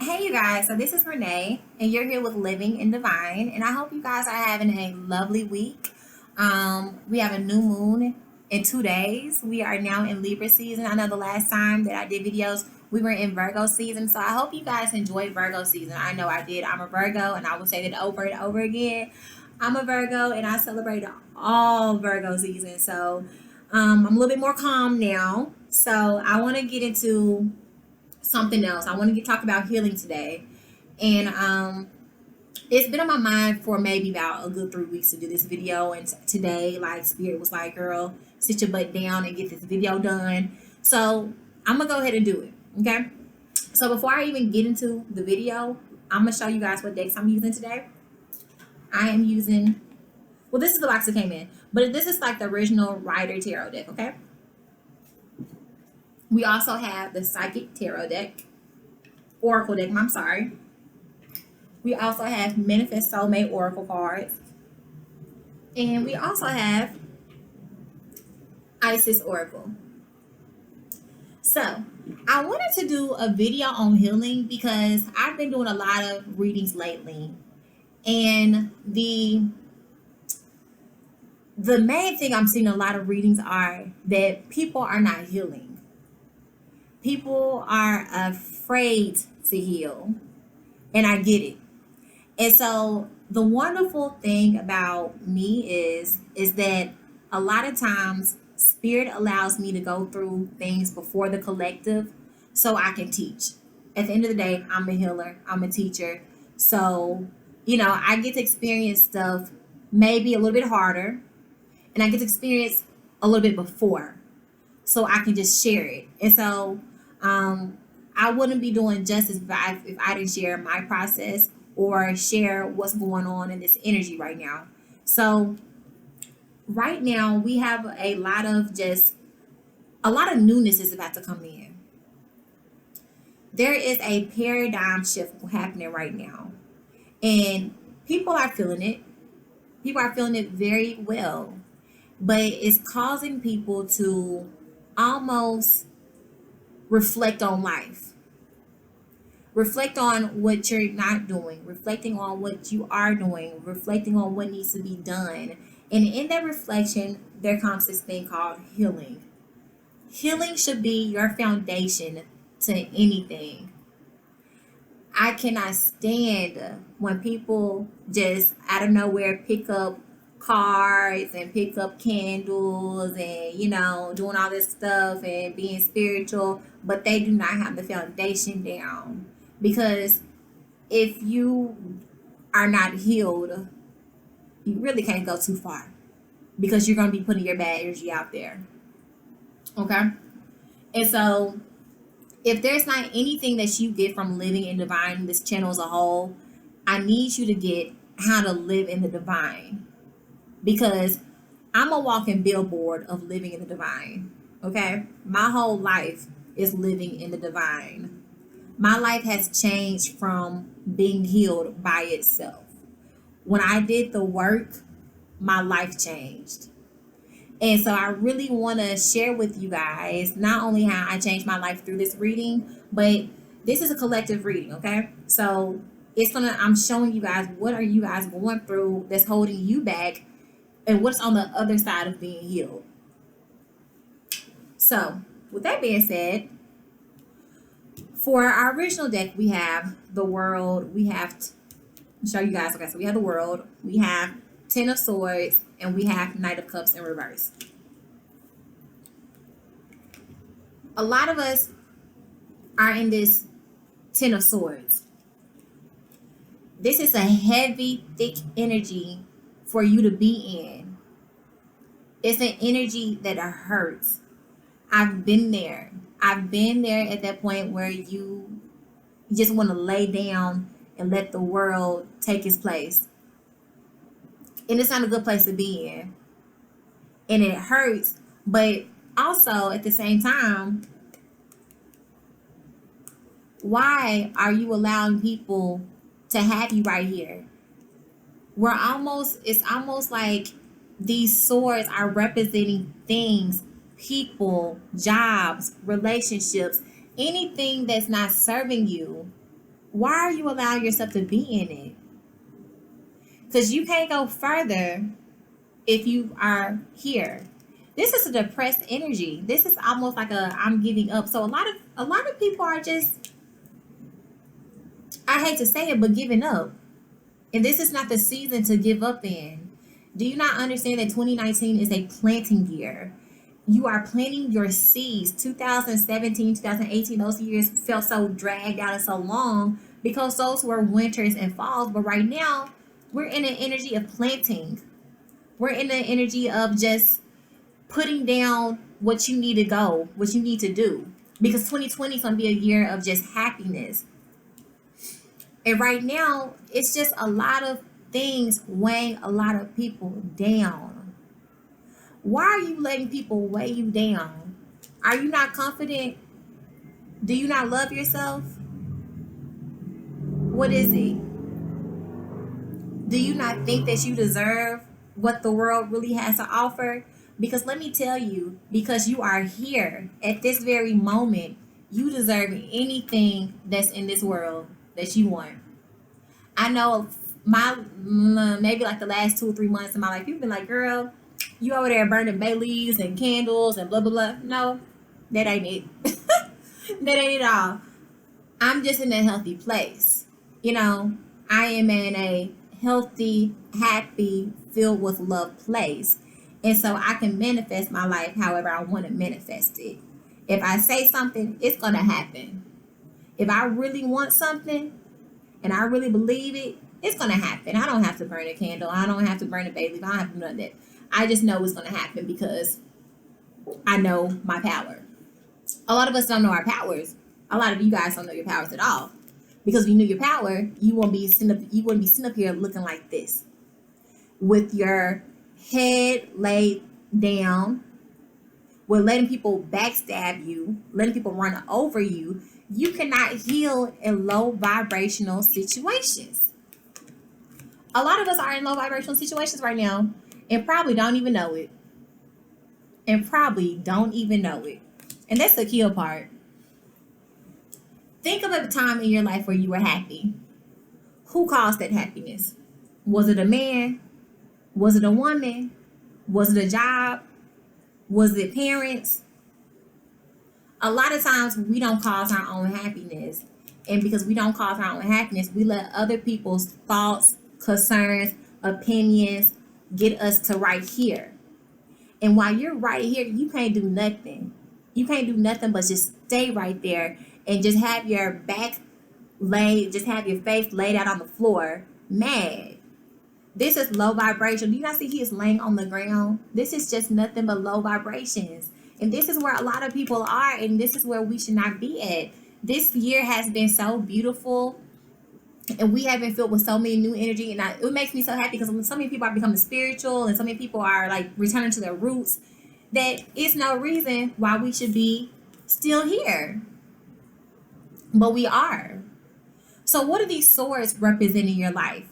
Hey, you guys. So, this is Renee, and you're here with Living in Divine. And I hope you guys are having a lovely week. We have a new moon in 2 days. We are now in Libra season. I know the last time that I did videos, we were in Virgo season. So, I hope you guys enjoy Virgo season. I know I did. I'm a Virgo, and I will say that over and over again. I'm a Virgo, and I celebrate all Virgo season. So, I'm a little bit more calm now. So, I want to get into something else. I want to talk about healing today, and it's been on my mind for maybe about a good 3 weeks to do this video. And today, like Spirit was like, "Girl, sit your butt down and get this video done." So I'm gonna go ahead and do it. Okay. So before I even get into the video, I'm gonna show you guys what decks I'm using today. I am using. Well, this is the box that came in, but this is like the original Rider Tarot deck. Okay. We also have the Psychic Tarot deck, Oracle deck. I'm sorry. We also have Manifest Soulmate Oracle cards. And we also have Isis Oracle. So, I wanted to do a video on healing because I've been doing a lot of readings lately. And the main thing I'm seeing a lot of readings are that people are not healing. People are afraid to heal. And I get it. And so the wonderful thing about me is that a lot of times spirit allows me to go through things before the collective so I can teach. At the end of the day, I'm a healer, I'm a teacher. So, I get to experience stuff maybe a little bit harder, and I get to experience a little bit before so I can just share it. And so I wouldn't be doing justice if I didn't share my process or share what's going on in this energy right now. So right now we have a lot of newness is about to come in. There is a paradigm shift happening right now, and people are feeling it. People are feeling it very well, but it's causing people to almost reflect on life, reflect on what you're not doing, reflecting on what you are doing, reflecting on what needs to be done. And in that reflection, there comes this thing called healing. Healing should be your foundation to anything. I cannot stand when people just out of nowhere pick up cards and pick up candles and doing all this stuff and being spiritual, but they do not have the foundation down. Because if you are not healed, you really can't go too far because you're going to be putting your bad energy out there. Okay. And so if there's not anything that you get from living in divine, this channel as a whole, I need you to get how to live in the divine, because I'm a walking billboard of living in the divine. Okay. My whole life is living in the divine. My life has changed from being healed by itself. When I did the work, my life changed. And so I really want to share with you guys not only how I changed my life through this reading, but this is a collective reading, okay? So I'm showing you guys what are you guys going through that's holding you back and what's on the other side of being healed. So with that being said, for our original deck, we have the World. We have show you guys. Okay, so we have the World. We have Ten of Swords, and we have Knight of Cups in reverse. A lot of us are in this Ten of Swords. This is a heavy, thick energy for you to be in. It's an energy that hurts. I've been there. I've been there at that point where you just want to lay down and let the world take its place. And it's not a good place to be in. And it hurts. But also at the same time, why are you allowing people to have you right here? It's almost like these swords are representing things, people, jobs, relationships, anything that's not serving you Why are you allowing yourself to be in it? Because you can't go further if you are here. This is a depressed energy. This is almost like a I'm giving up. So a lot of people are just, I hate to say it, but giving up. And this is not the season to give up in. Do you not understand that 2019 is a planting year? You are planting your seeds. 2017, 2018, those years felt so dragged out and so long because those were winters and falls. But right now, we're in an energy of planting. We're in the energy of just putting down what you need to go, what you need to do. Because 2020 is going to be a year of just happiness. And right now, it's just a lot of things weighing a lot of people down. Why are you letting people weigh you down? Are you not confident? Do you not love yourself? What is it? Do you not think that you deserve what the world really has to offer? Because let me tell you, because you are here at this very moment, you deserve anything that's in this world that you want. I know my maybe like the last 2 or 3 months of my life, you've been like, girl, you over there burning bay leaves and candles and blah blah blah. No, that ain't it. That ain't it all. I'm just in a healthy place. You know, I am in a healthy, happy, filled with love place. And so I can manifest my life however I want to manifest it. If I say something, it's going to happen. If I really want something and I really believe it, it's going to happen. I don't have to burn a candle. I don't have to burn a bay leaf. I don't have to do none of that. I just know it's going to happen because I know my power. A lot of us don't know our powers. A lot of you guys don't know your powers at all. Because if you knew your power, you wouldn't be sitting up here looking like this. With your head laid down, with letting people backstab you, letting people run over you, you cannot heal in low vibrational situations. A lot of us are in low vibrational situations right now and probably don't even know it. And probably don't even know it. And that's the kill part. Think of a time in your life where you were happy. Who caused that happiness? Was it a man? Was it a woman? Was it a job? Was it parents? A lot of times we don't cause our own happiness. And because we don't cause our own happiness, we let other people's thoughts, concerns, opinions get us to right here. And while you're right here, you can't do nothing. You can't do nothing but just stay right there and just have your back laid, just have your face laid out on the floor, mad. This is low vibration. Do you not see he is laying on the ground? This is just nothing but low vibrations. And this is where a lot of people are, and this is where we should not be at. This year has been so beautiful, and we have been filled with so many new energy, and it makes me so happy because so many people are becoming spiritual, and so many people are like returning to their roots. That is no reason why we should be still here, but we are. So, what do these swords represent in your life?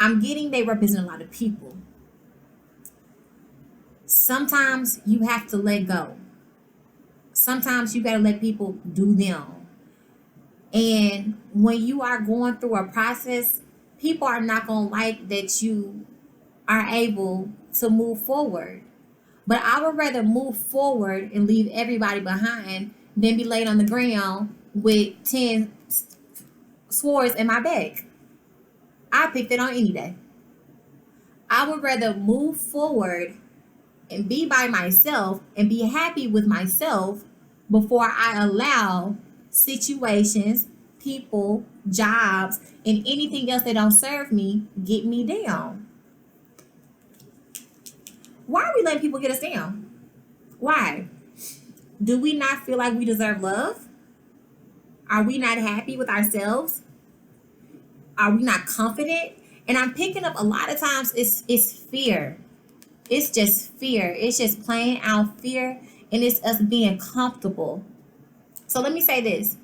I'm getting they represent a lot of people. Sometimes you have to let go. Sometimes you got to let people do them. And when you are going through a process, people are not going to like that you are able to move forward. But I would rather move forward and leave everybody behind than be laid on the ground with 10 swords in my back. I pick that on any day. I would rather move forward and be by myself and be happy with myself before I allow situations, people, jobs, and anything else that don't serve me get me down. Why are we letting people get us down? Why? Do we not feel like we deserve love? Are we not happy with ourselves? Are we not confident? And I'm picking up a lot of times it's fear. It's just fear. It's just playing out fear, and it's us being comfortable. So let me say this.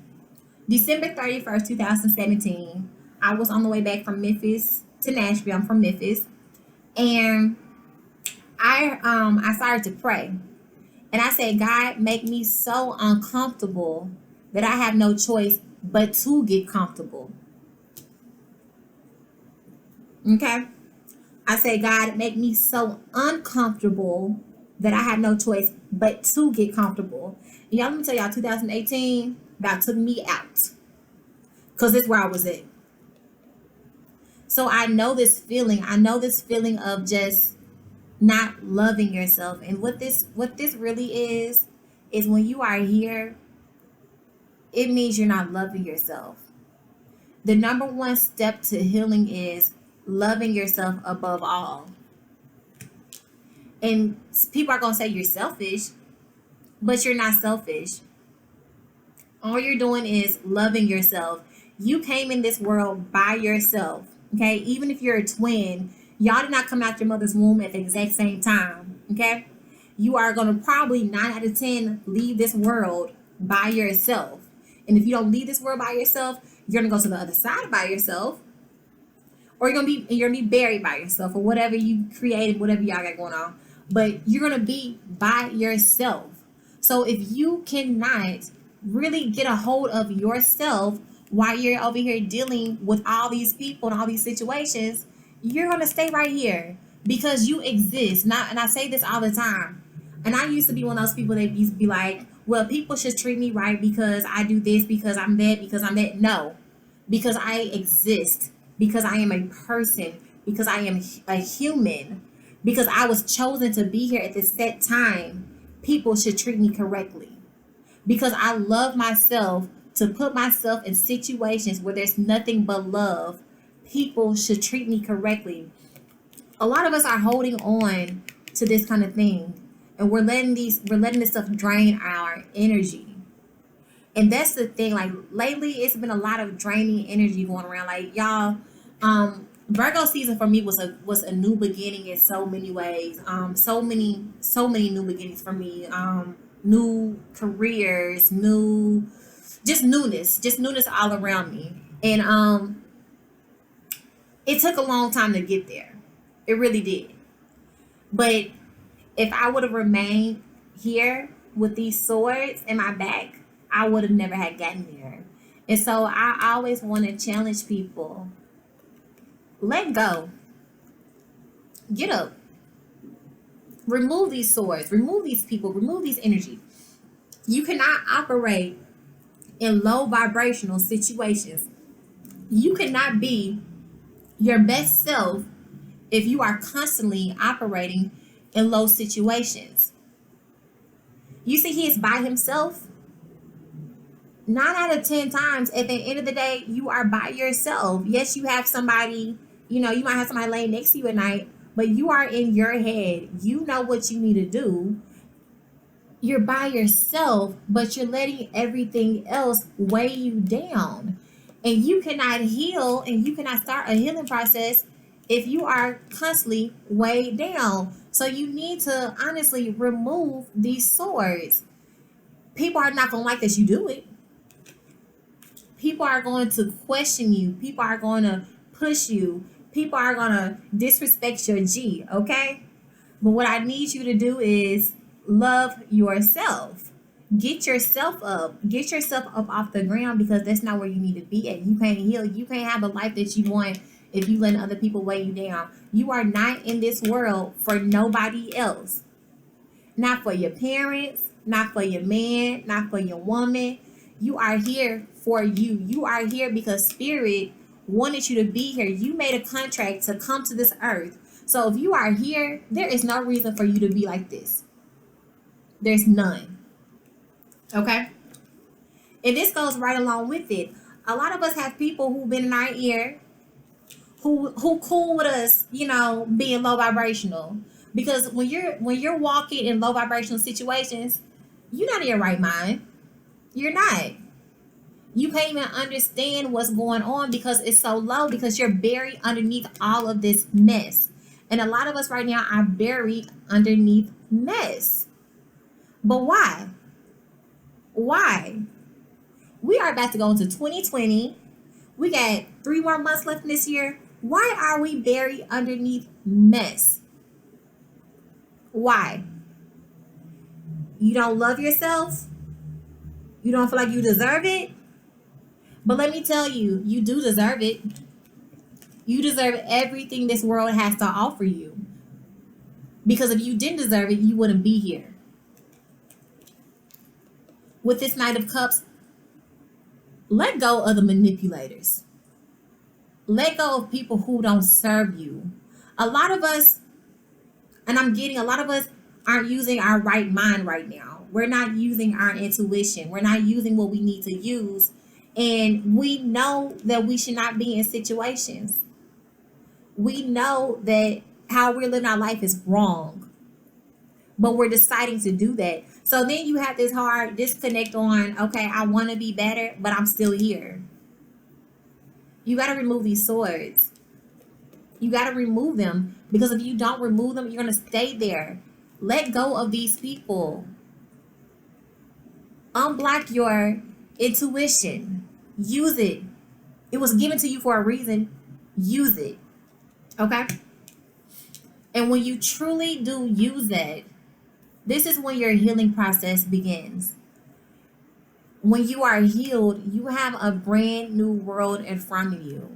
December 31st, 2017, I was on the way back from Memphis to Nashville. I'm from Memphis. And I started to pray. And I said, God, make me so uncomfortable that I have no choice but to get comfortable. Okay? I say, God, make me so uncomfortable that I have no choice but to get comfortable. And y'all, let me tell y'all, 2018, that took me out. Because that's where I was at. So I know this feeling. I know this feeling of just not loving yourself. And what this really is when you are here, it means you're not loving yourself. The number one step to healing is loving yourself above all. And people are going to say you're selfish, but you're not selfish. All you're doing is loving yourself. You came in this world by yourself. Okay. Even if you're a twin, y'all did not come out your mother's womb at the exact same time. Okay. You are going to probably 9 out of 10 leave this world by yourself. And if you don't leave this world by yourself, you're going to go to the other side by yourself. Or you're gonna be buried by yourself, or whatever you created, whatever y'all got going on. But you're gonna be by yourself. So if you cannot really get a hold of yourself while you're over here dealing with all these people and all these situations, you're gonna stay right here because you exist. Not, and I say this all the time. And I used to be one of those people that used to be like, well, people should treat me right because I do this, because I'm that, because I'm that. No, because I exist, because I am a person, because I am a human, because I was chosen to be here at this set time. People should treat me correctly because I love myself to put myself in situations where there's nothing but love. People should treat me correctly. A lot of us are holding on to this kind of thing, and we're letting this stuff drain our energy. And that's the thing, like lately it's been a lot of draining energy going around, like y'all. Virgo season for me was a new beginning in so many ways. So many new beginnings for me. New careers, new, just newness all around me. And it took a long time to get there. It really did. But if I would have remained here with these swords in my back, I would have never had gotten there. And so I always want to challenge people. Let go. Get up. Remove these swords. Remove these people. Remove these energy. You cannot operate in low vibrational situations. You cannot be your best self if you are constantly operating in low situations. You see, he is by himself. 9 out of 10 times, at the end of the day, you are by yourself. Yes, you have somebody, you might have somebody laying next to you at night, but you are in your head. You know what you need to do. You're by yourself, but you're letting everything else weigh you down. And you cannot heal and you cannot start a healing process if you are constantly weighed down. So you need to honestly remove these swords. People are not going to like that you do it. People are going to question you. People are going to push you. People are going to disrespect your G, okay? But what I need you to do is love yourself. Get yourself up. Get yourself up off the ground because that's not where you need to be at. You can't heal. You can't have a life that you want if you let other people weigh you down. You are not in this world for nobody else. Not for your parents, not for your man, not for your woman. You are here for you. You are here because Spirit wanted you to be here. You made a contract to come to this earth. So if you are here, there is no reason for you to be like this. There's none. Okay? And this goes right along with it. A lot of us have people who've been in our ear who cool with us, being low vibrational. Because when you're walking in low vibrational situations, you're not in your right mind. You're not. You can't even understand what's going on because it's so low, because you're buried underneath all of this mess. And a lot of us right now are buried underneath mess. But why? Why? We are about to go into 2020. We got 3 more months left in this year. Why are we buried underneath mess? Why? You don't love yourself? You don't feel like you deserve it? But let me tell you, you do deserve it. You deserve everything this world has to offer you. Because if you didn't deserve it, you wouldn't be here. With this Knight of Cups, let go of the manipulators. Let go of people who don't serve you. A lot of us, and a lot of us aren't using our right mind right now. We're not using our intuition. We're not using what we need to use. And we know that we should not be in situations. We know that how we're living our life is wrong, but we're deciding to do that. So then you have this hard disconnect on, okay, I want to be better, but I'm still here. You got to remove these swords. You got to remove them, because if you don't remove them, you're going to stay there. Let go of these people. Unblock your intuition. Use it. It was given to you for a reason. Use it. Okay? And when you truly do use it, this is when your healing process begins. When you are healed, you have a brand new world in front of you.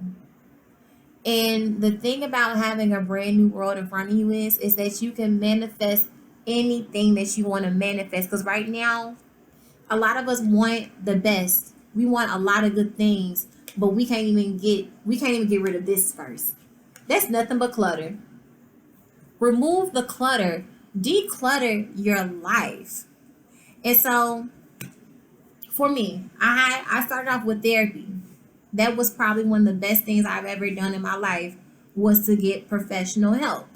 And the thing about having a brand new world in front of you is that you can manifest anything that you want to manifest. Because right now, a lot of us want the best. We want a lot of good things, but we can't even get rid of this first. That's nothing but clutter. Remove the clutter. Declutter your life. And so for me, I started off with therapy. That was probably one of the best things I've ever done in my life, was to get professional help.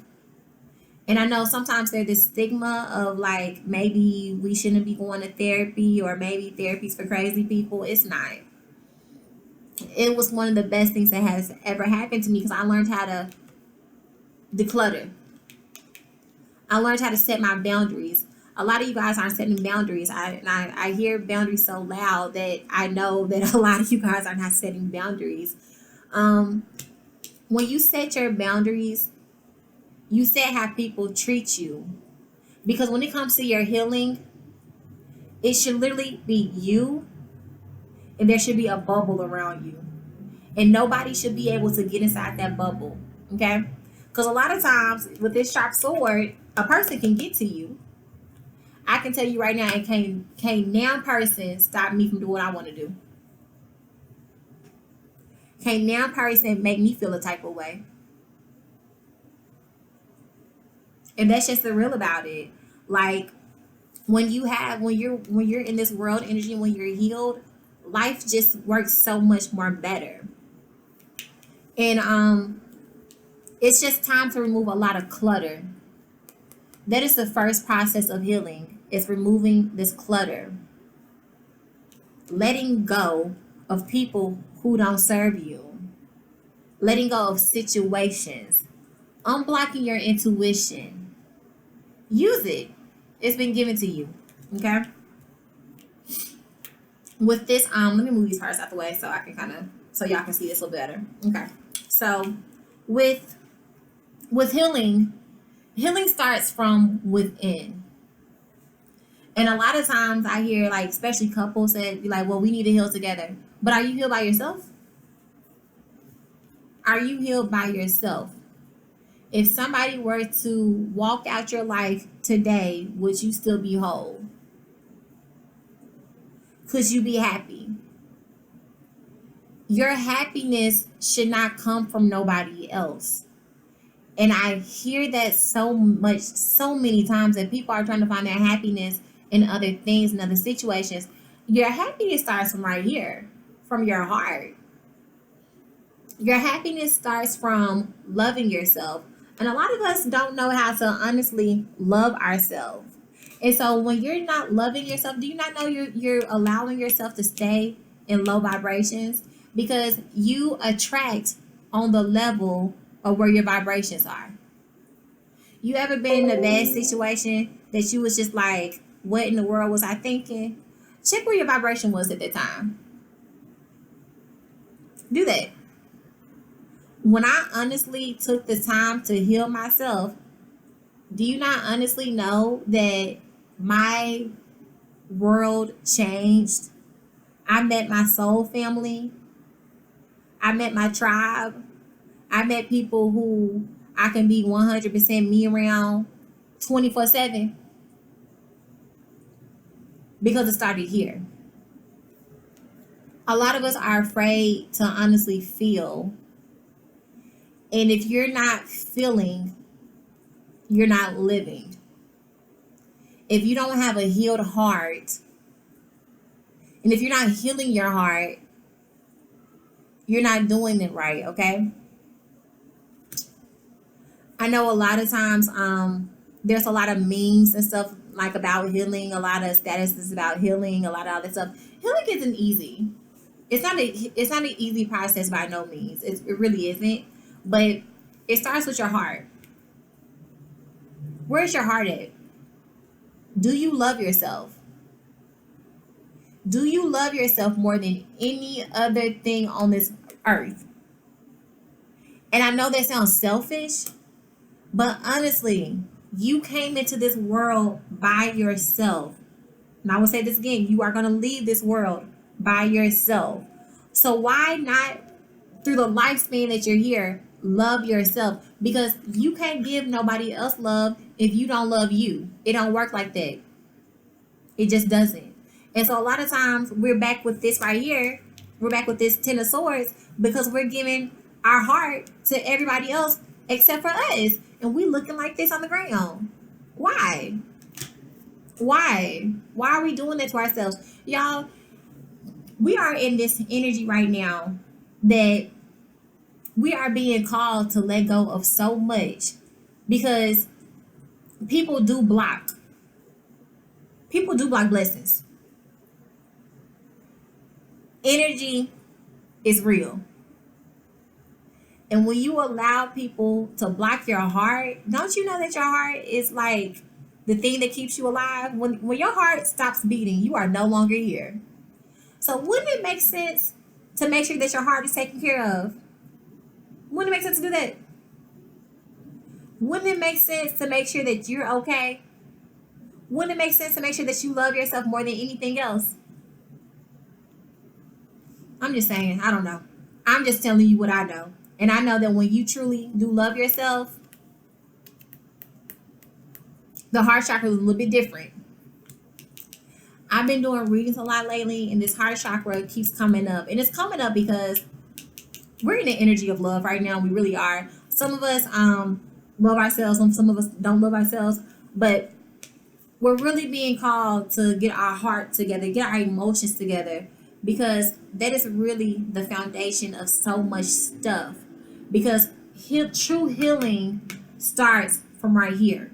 And I know sometimes there's this stigma of like, maybe we shouldn't be going to therapy, or maybe therapy's for crazy people. It's not. It was one of the best things that has ever happened to me, because I learned how to declutter. I learned how to set my boundaries. A lot of you guys aren't setting boundaries. I hear boundaries so loud that I know that a lot of you guys are not setting boundaries. When you set your boundaries, you set how people treat you. Because when it comes to your healing, it should literally be you, and there should be a bubble around you. And nobody should be able to get inside that bubble. Okay? Because a lot of times with this sharp sword, a person can get to you. I can tell you right now, and can't now person stop me from doing what I want to do. Can't now person make me feel a type of way. And that's just the real about it. Like, when you're in this world energy, when you're healed, life just works so much more better. And it's just time to remove a lot of clutter. That is the first process of healing. It's removing this clutter. Letting go of people who don't serve you. Letting go of situations. Unblocking your intuition. Use it. It's been given to you. Okay? With this, let me move these parts out the way so I can so y'all can see this a little better. Okay. So with healing starts from within. And a lot of times I hear, like, especially couples that be like, well, we need to heal together. But are you healed by yourself? Are you healed by yourself? If somebody were to walk out your life today, would you still be whole? Could you be happy? Your happiness should not come from nobody else. And I hear that so many times, that people are trying to find their happiness in other things and other situations. Your happiness starts from right here, from your heart. Your happiness starts from loving yourself. And a lot of us don't know how to honestly love ourselves. And so when you're not loving yourself, do you not know you're allowing yourself to stay in low vibrations? Because you attract on the level of where your vibrations are. You ever been in a bad situation that you was just like, what in the world was I thinking? Check where your vibration was at that time. Do that. When I honestly took the time to heal myself, do you not honestly know that my world changed? I met my soul family. I met my tribe. I met people who I can be 100% me around 24/7 because it started here. A lot of us are afraid to honestly feel. And if you're not feeling, you're not living. If you don't have a healed heart, and if you're not healing your heart, you're not doing it right, okay? I know a lot of times there's a lot of memes and stuff like about healing, a lot of statuses about healing, a lot of other stuff. Healing isn't easy. It's not an easy process by no means. It really isn't. But it starts with your heart. Where's your heart at? Do you love yourself? Do you love yourself more than any other thing on this earth? And I know that sounds selfish, but honestly, you came into this world by yourself. And I will say this again, you are going to leave this world by yourself. So why not, through the lifespan that you're here, love yourself? Because you can't give nobody else love if you don't love you. It don't work like that. It just doesn't. And so a lot of times we're back with this right here. We're back with this Ten of Swords because we're giving our heart to everybody else except for us. And we looking like this on the ground. Why? Why? Why are we doing that to ourselves? Y'all, we are in this energy right now that we are being called to let go of so much because people do block. People do block blessings. Energy is real. And when you allow people to block your heart, don't you know that your heart is like the thing that keeps you alive? When your heart stops beating, you are no longer here. So wouldn't it make sense to make sure that your heart is taken care of? Wouldn't it make sense to do that? Wouldn't it make sense to make sure that you're okay? Wouldn't it make sense to make sure that you love yourself more than anything else? I'm just saying, I don't know. I'm just telling you what I know. And I know that when you truly do love yourself, the heart chakra is a little bit different. I've been doing readings a lot lately, and this heart chakra keeps coming up. And it's coming up because we're in the energy of love right now. We really are. Some of us love ourselves, and some of us don't love ourselves. But we're really being called to get our heart together, get our emotions together, because that is really the foundation of so much stuff. Because true healing starts from right here.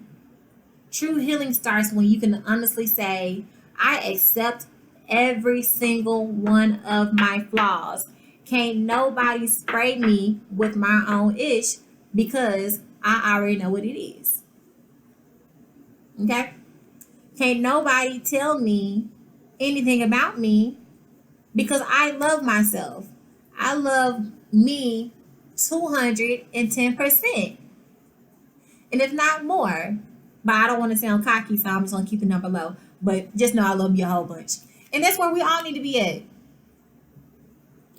True healing starts when you can honestly say, I accept every single one of my flaws. Can't nobody spray me with my own ish because I already know what it is. Okay? Can't nobody tell me anything about me because I love myself. I love me 210%. And if not more. But I don't want to sound cocky, so I'm just going to keep the number low. But just know I love you a whole bunch. And that's where we all need to be at.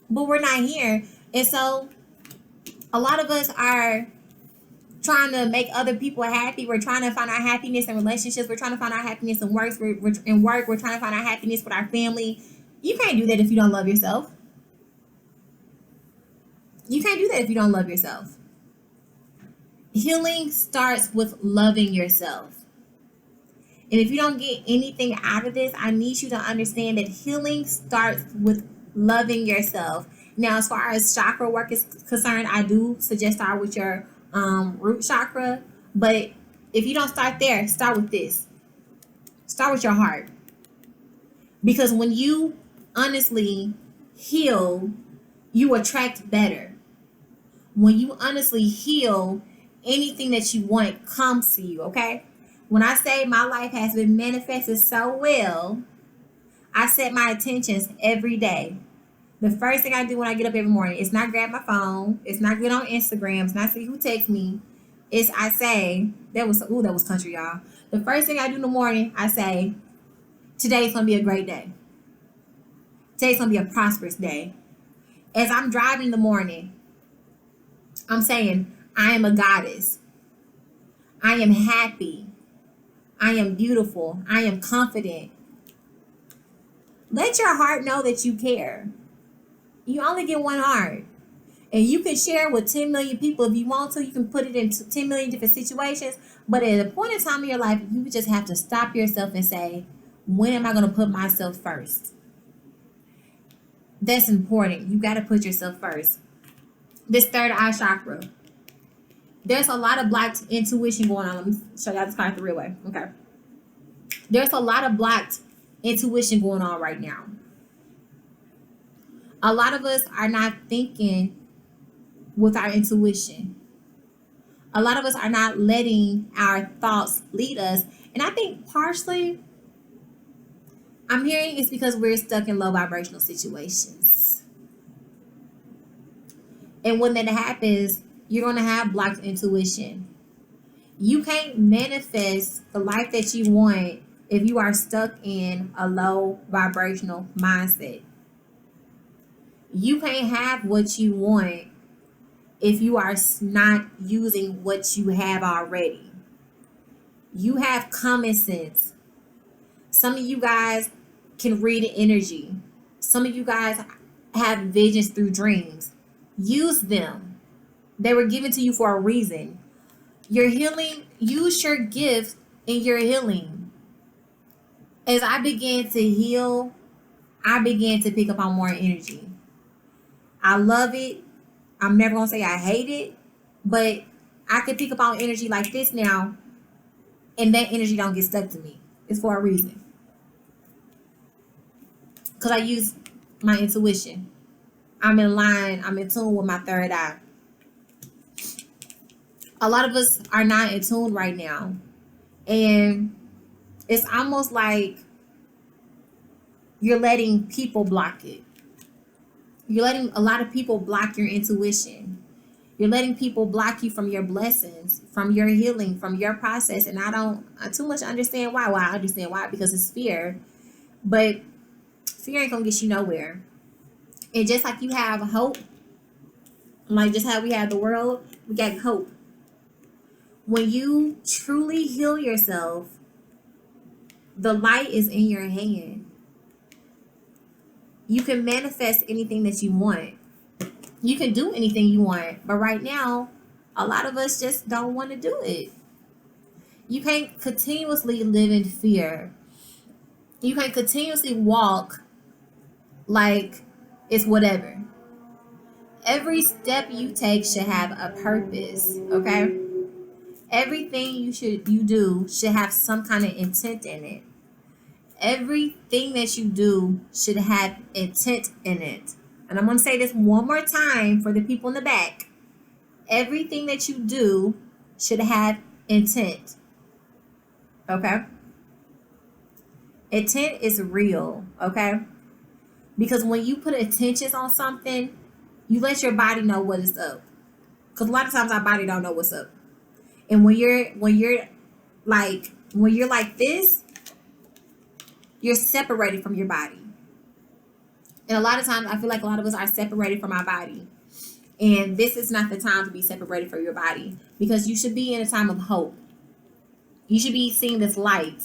But we're not here. And so a lot of us are trying to make other people happy. We're trying to find our happiness in relationships. We're trying to find our happiness in work. We're trying to find our happiness with our family. You can't do that if you don't love yourself. You can't do that if you don't love yourself. Healing starts with loving yourself. And if you don't get anything out of this, I need you to understand that healing starts with loving yourself. Now, as far as chakra work is concerned, I do suggest start with your root chakra. But if you don't start there, start with this. Start with your heart. Because when you honestly heal, you attract better. When you honestly heal, anything that you want comes to you, okay? When I say my life has been manifested so well, I set my intentions every day. The first thing I do when I get up every morning is not grab my phone. It's not get on Instagram. It's not see who texts me. It's I say, that was country, y'all. The first thing I do in the morning, I say, today's going to be a great day. Today's going to be a prosperous day. As I'm driving in the morning, I'm saying, I am a goddess. I am happy. I am beautiful. I am confident. Let your heart know that you care. You only get one heart. And you can share with 10 million people if you want to. You can put it into 10 million different situations. But at a point in time in your life, you just have to stop yourself and say, when am I going to put myself first? That's important. You got to put yourself first. This third eye chakra. There's a lot of blocked intuition going on. Let me show y'all this card the real way. Okay. There's a lot of blocked intuition going on right now. A lot of us are not thinking with our intuition. A lot of us are not letting our thoughts lead us. And I think partially I'm hearing it's because we're stuck in low vibrational situations. And when that happens, you're going to have blocked intuition. You can't manifest the life that you want if you are stuck in a low vibrational mindset. You can't have what you want if you are not using what you have already. You have common sense. Some of you guys can read energy. Some of you guys have visions through dreams. Use them. They were given to you for a reason. Your healing, use your gift in your healing. As I began to heal, I began to pick up on more energy. I love it. I'm never going to say I hate it, but I can pick up on energy like this now, and that energy don't get stuck to me. It's for a reason. Because I use my intuition. I'm in line. I'm in tune with my third eye. A lot of us are not in tune right now. And it's almost like you're letting people block it. You're letting a lot of people block your intuition. You're letting people block you from your blessings, from your healing, from your process. And I too much understand why. Well, I understand why, because it's fear. But fear ain't gonna get you nowhere. And just like you have hope, like just how we have the world, we got hope. When you truly heal yourself, the light is in your hand. You can manifest anything that you want. You can do anything you want. But right now, a lot of us just don't want to do it. You can't continuously live in fear. You can't continuously walk like it's whatever. Every step you take should have a purpose, okay? Everything you do should have some kind of intent in it. Everything that you do should have intent in it. And I'm going to say this one more time for the people in the back. Everything that you do should have intent. Okay? Intent is real, okay? Because when you put intentions on something, you let your body know what is up. Because a lot of times our body don't know what's up. And when you're like this, you're separated from your body. And a lot of times I feel like a lot of us are separated from our body. And this is not the time to be separated from your body, because you should be in a time of hope. You should be seeing this light.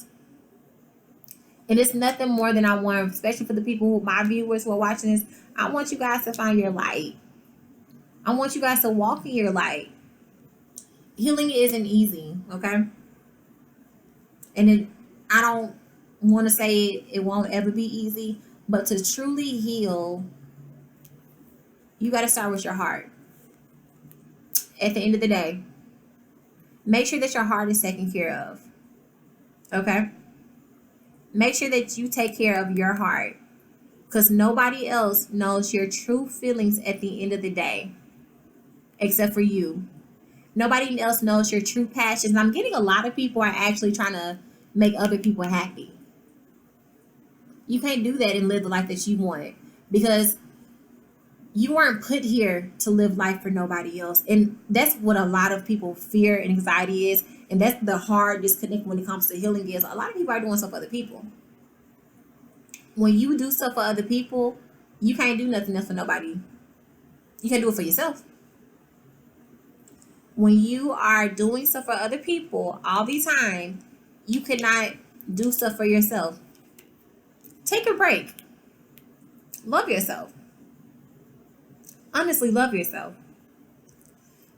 And it's nothing more than I want, especially for the people, my viewers who are watching this, I want you guys to find your light. I want you guys to walk in your light. Healing isn't easy, okay? And I don't want to say it won't ever be easy, but to truly heal, you got to start with your heart. At the end of the day, make sure that your heart is taken care of, okay? Make sure that you take care of your heart, because nobody else knows your true feelings at the end of the day except for you. Nobody else knows your true passions. And I'm getting a lot of people are actually trying to make other people happy. You can't do that and live the life that you want, because you weren't put here to live life for nobody else. And that's what a lot of people fear and anxiety is. And that's the hard disconnect when it comes to healing is. A lot of people are doing stuff for other people. When you do stuff for other people, you can't do nothing else for nobody. You can do it for yourself. When you are doing stuff for other people all the time, you cannot do stuff for yourself. Take a break. Love yourself. Honestly, love yourself.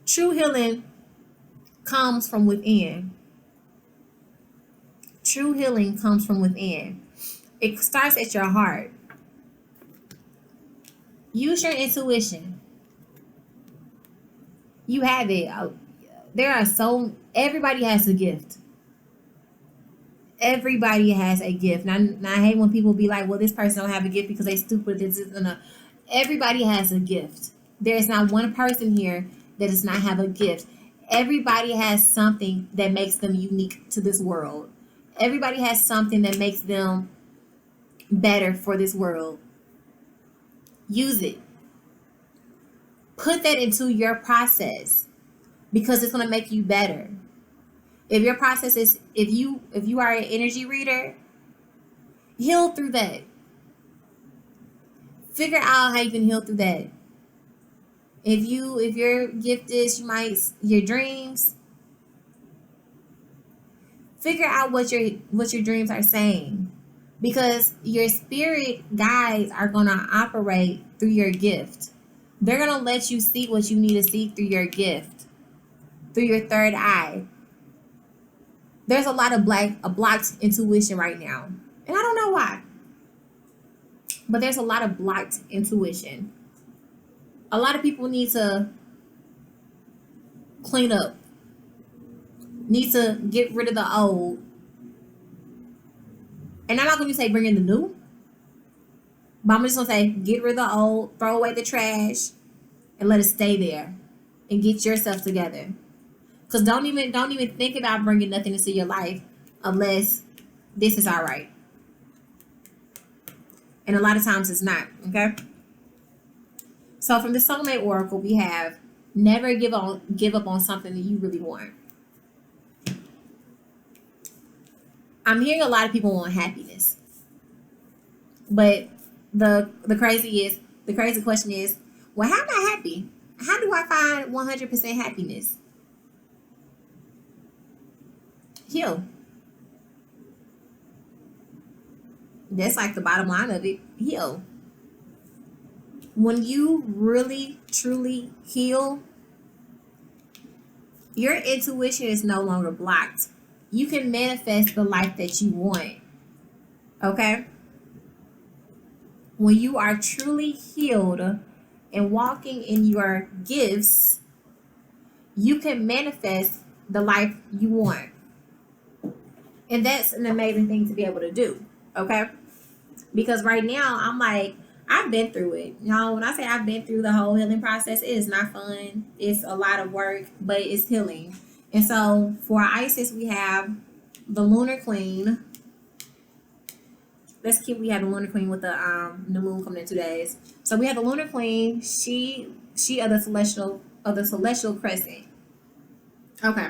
True healing comes from within. True healing comes from within. It starts at your heart. Use your intuition. You have it. Everybody has a gift. Everybody has a gift. Now I hate when people be like, well, this person don't have a gift because they stupid. Everybody has a gift. There is not one person here that does not have a gift. Everybody has something that makes them unique to this world. Everybody has something that makes them better for this world. Use it. Put that into your process because it's going to make you better. If your process is, if you are an energy reader, heal through that. Figure out how you can heal through that. If your gift is your dreams, figure out what your dreams are saying, because your spirit guides are gonna operate through your gift. They're gonna let you see what you need to see through your gift, through your third eye. There's a lot of blocked intuition right now, and I don't know why, but there's a lot of blocked intuition. A lot of people need to clean up, need to get rid of the old. And I'm not going to say bring in the new, but I'm just going to say get rid of the old, throw away the trash, and let it stay there, and get yourself together. Because don't even think about bringing nothing into your life unless this is all right. And a lot of times it's not. Okay. So from the Soulmate Oracle, we have never give up on something that you really want. I'm hearing a lot of people want happiness, but the crazy question is, well, how am I happy? How do I find 100% happiness? Heal. That's like the bottom line of it. Heal. When you really truly heal, your intuition is no longer blocked. You can manifest the life that you want. Okay? When you are truly healed and walking in your gifts, you can manifest the life you want. And that's an amazing thing to be able to do. Okay? Because right now, I'm like, I've been through it. You know, when I say I've been through the whole healing process, it is not fun. It's a lot of work, but it's healing. And so for Isis, we have the Lunar Queen. We have the Lunar Queen with the new moon coming in 2 days. So we have the Lunar Queen. She of the celestial crescent. Okay.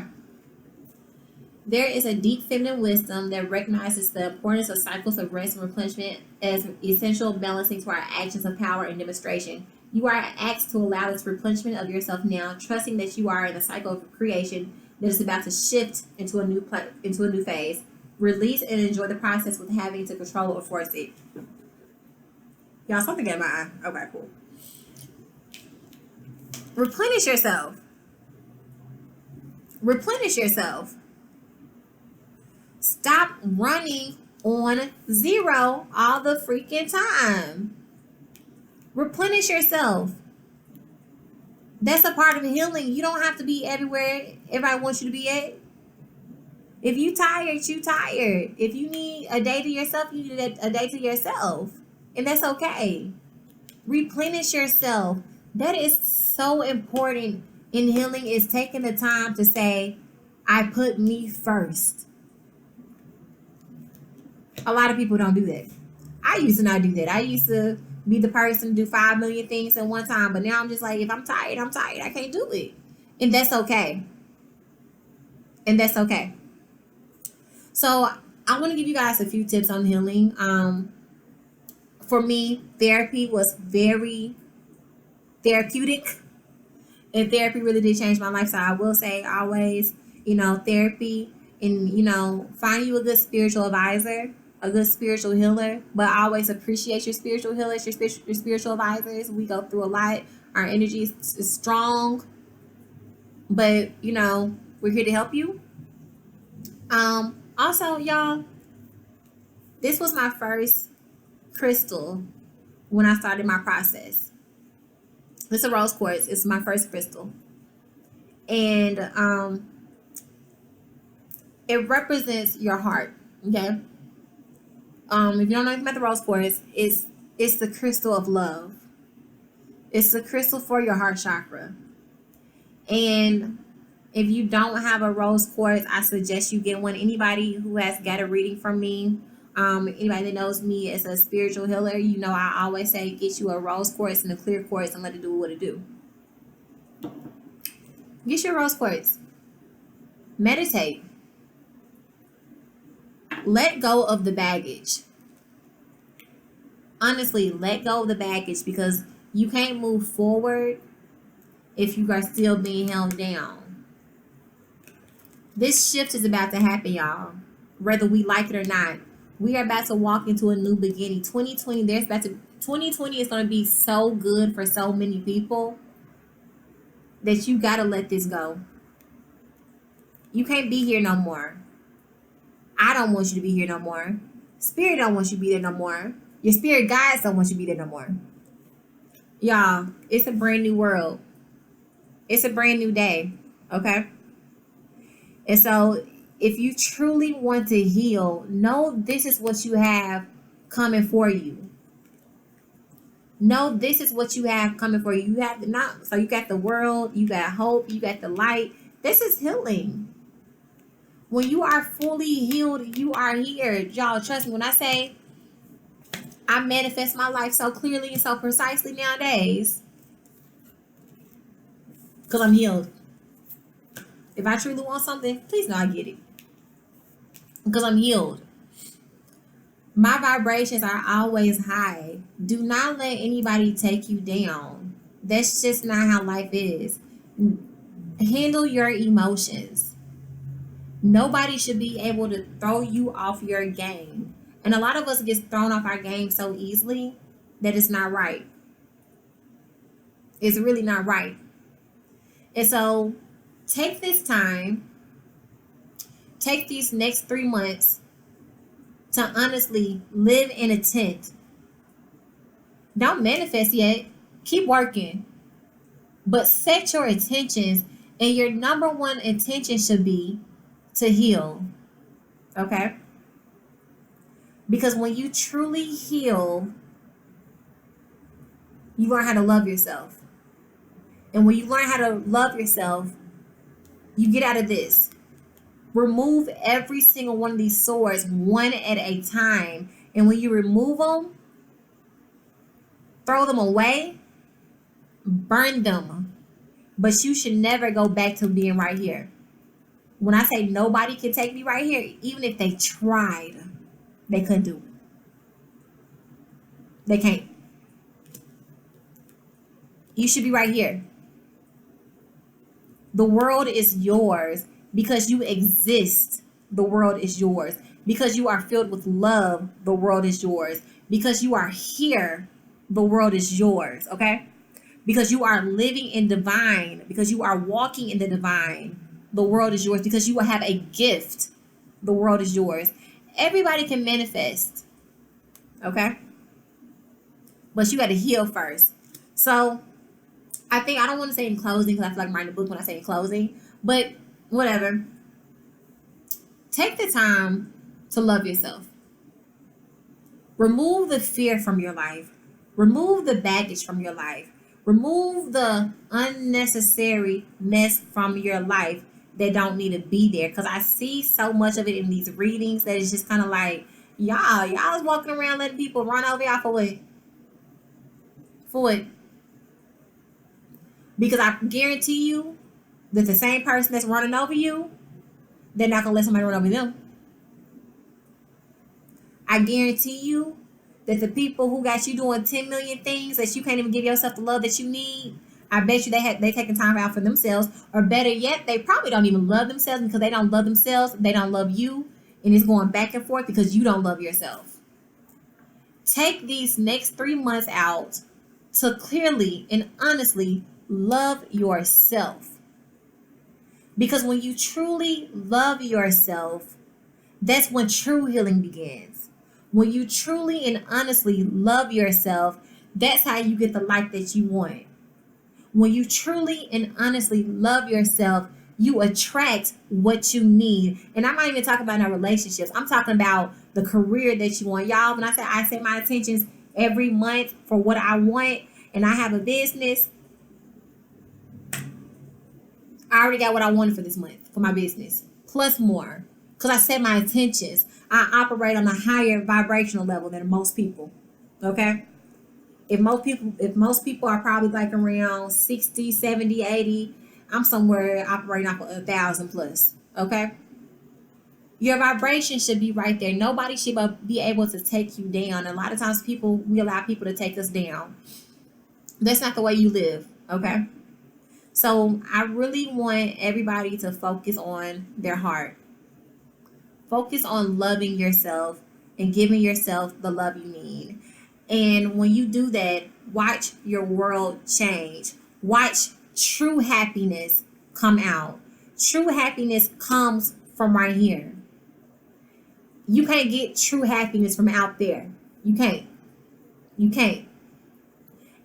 There is a deep feminine wisdom that recognizes the importance of cycles of rest and replenishment as essential balancing to our actions of power and demonstration. You are asked to allow this replenishment of yourself now, trusting that you are in a cycle of creation that is about to shift into a new phase. Release and enjoy the process with having to control or force it. Y'all, something in my eye. Okay, cool. Replenish yourself. Replenish yourself. Stop running on zero all the freaking time. Replenish yourself. That's a part of healing. You don't have to be everywhere everybody wants you to be at. If you tired, you tired. If you need a day to yourself, you need a day to yourself. And that's okay. Replenish yourself. That is so important in healing, is taking the time to say, I put me first. A lot of people don't do that. I used to not do that. I used to be the person to do 5 million things at one time. But now I'm just like, if I'm tired, I'm tired. I can't do it. And that's okay. And that's okay. So I want to give you guys a few tips on healing. For me, therapy therapeutic. And therapy really did change my life. So I will say always, therapy, and find you a good spiritual advisor, a good spiritual healer. But I always appreciate your spiritual healers, your spiritual advisors. We go through a lot. Our energy is strong, but we're here to help you. Also, y'all, this was my first crystal when I started my process. This is a rose quartz. It's my first crystal, and it represents your heart. Okay. If you don't know anything about the rose quartz, it's the crystal of love. It's the crystal for your heart chakra. And if you don't have a rose quartz, I suggest you get one. Anybody who has got a reading from me, anybody that knows me as a spiritual healer, I always say get you a rose quartz and a clear quartz and let it do what it do. Get your rose quartz. Meditate. Let go of the baggage. Honestly, let go of the baggage, because you can't move forward if you are still being held down. This shift is about to happen, y'all, whether we like it or not. We are about to walk into a new beginning. 2020 is going to be so good for so many people that you got to let this go. You can't be here no more. I don't want you to be here no more. Spirit don't want you to be there no more. Your spirit guides don't want you to be there no more. Y'all, it's a brand new world. It's a brand new day. Okay? And so if you truly want to heal, know this is what you have coming for you. Know this is what you have coming for you. So you got the world, you got hope, you got the light. This is healing. When you are fully healed, you are here. Y'all, trust me when I say I manifest my life so clearly and so precisely nowadays, because I'm healed. If I truly want something, please know I get it, because I'm healed. My vibrations are always high. Do not let anybody take you down. That's just not how life is. Handle your emotions. Nobody should be able to throw you off your game. And a lot of us get thrown off our game so easily that it's not right. It's really not right. And so take this time, take these next 3 months to honestly live in a tent. Don't manifest yet. Keep working. But set your intentions, and your number one intention should be to heal. Okay? Because when you truly heal, you learn how to love yourself. And when you learn how to love yourself, you get out of this. Remove every single one of these swords one at a time. And when you remove them, throw them away, burn them. But you should never go back to being right here. When I say nobody can take me right here, even if they tried, they couldn't do it. They can't. You should be right here. The world is yours because you exist. The world is yours. Because you are filled with love, the world is yours. Because you are here, the world is yours. Okay? Because you are living in divine, because you are walking in the divine, the world is yours. Because you will have a gift, the world is yours. Everybody can manifest. Okay? But you got to heal first. So I don't want to say in closing, because I feel like I'm writing a book when I say in closing, but whatever. Take the time to love yourself. Remove the fear from your life. Remove the baggage from your life. Remove the unnecessary mess from your life that don't need to be there. Because I see so much of it in these readings that it's just kind of like, y'all is walking around letting people run over y'all for what? For what? Because I guarantee you that the same person that's running over you, they're not going to let somebody run over them. I guarantee you that the people who got you doing 10 million things that you can't even give yourself the love that you need, I bet you they taking time out for themselves. Or better yet, they probably don't even love themselves, because they don't love themselves, they don't love you, and it's going back and forth because you don't love yourself. Take these next 3 months out to clearly and honestly love yourself. Because when you truly love yourself, that's when true healing begins. When you truly and honestly love yourself, that's how you get the life that you want. When you truly and honestly love yourself, you attract what you need. And I'm not even talking about no relationships. I'm talking about the career that you want. Y'all, when I set my intentions every month for what I want, and I have a business, I already got what I wanted for this month for my business, plus more. Because I set my intentions. I operate on a higher vibrational level than most people. Okay? If most people are probably like around 60, 70, 80, I'm somewhere operating off of 1,000 plus. Okay? Your vibration should be right there. Nobody should be able to take you down. A lot of times we allow people to take us down. That's not the way you live. Okay? So I really want everybody to focus on their heart. Focus on loving yourself and giving yourself the love you need. And when you do that, watch your world change. Watch true happiness come out. True happiness comes from right here. You can't get true happiness from out there. You can't. You can't.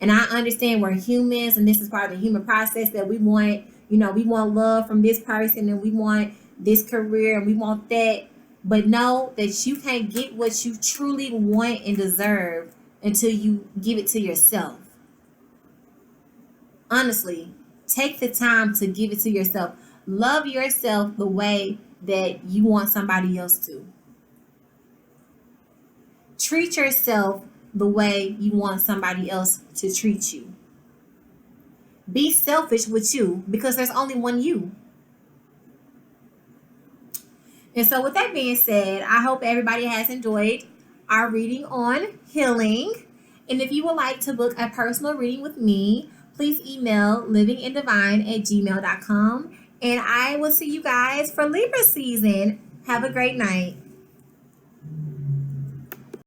And I understand we're humans, and this is part of the human process, that we want, we want love from this person, and we want this career, and we want that. But know that you can't get what you truly want and deserve until you give it to yourself. Honestly, take the time to give it to yourself. Love yourself the way that you want somebody else to. Treat yourself the way you want somebody else to treat you. Be selfish with you, because there's only one you. And so with that being said, I hope everybody has enjoyed our reading on healing. And if you would like to book a personal reading with me, please email livingindivine@gmail.com. And I will see you guys for Libra season. Have a great night.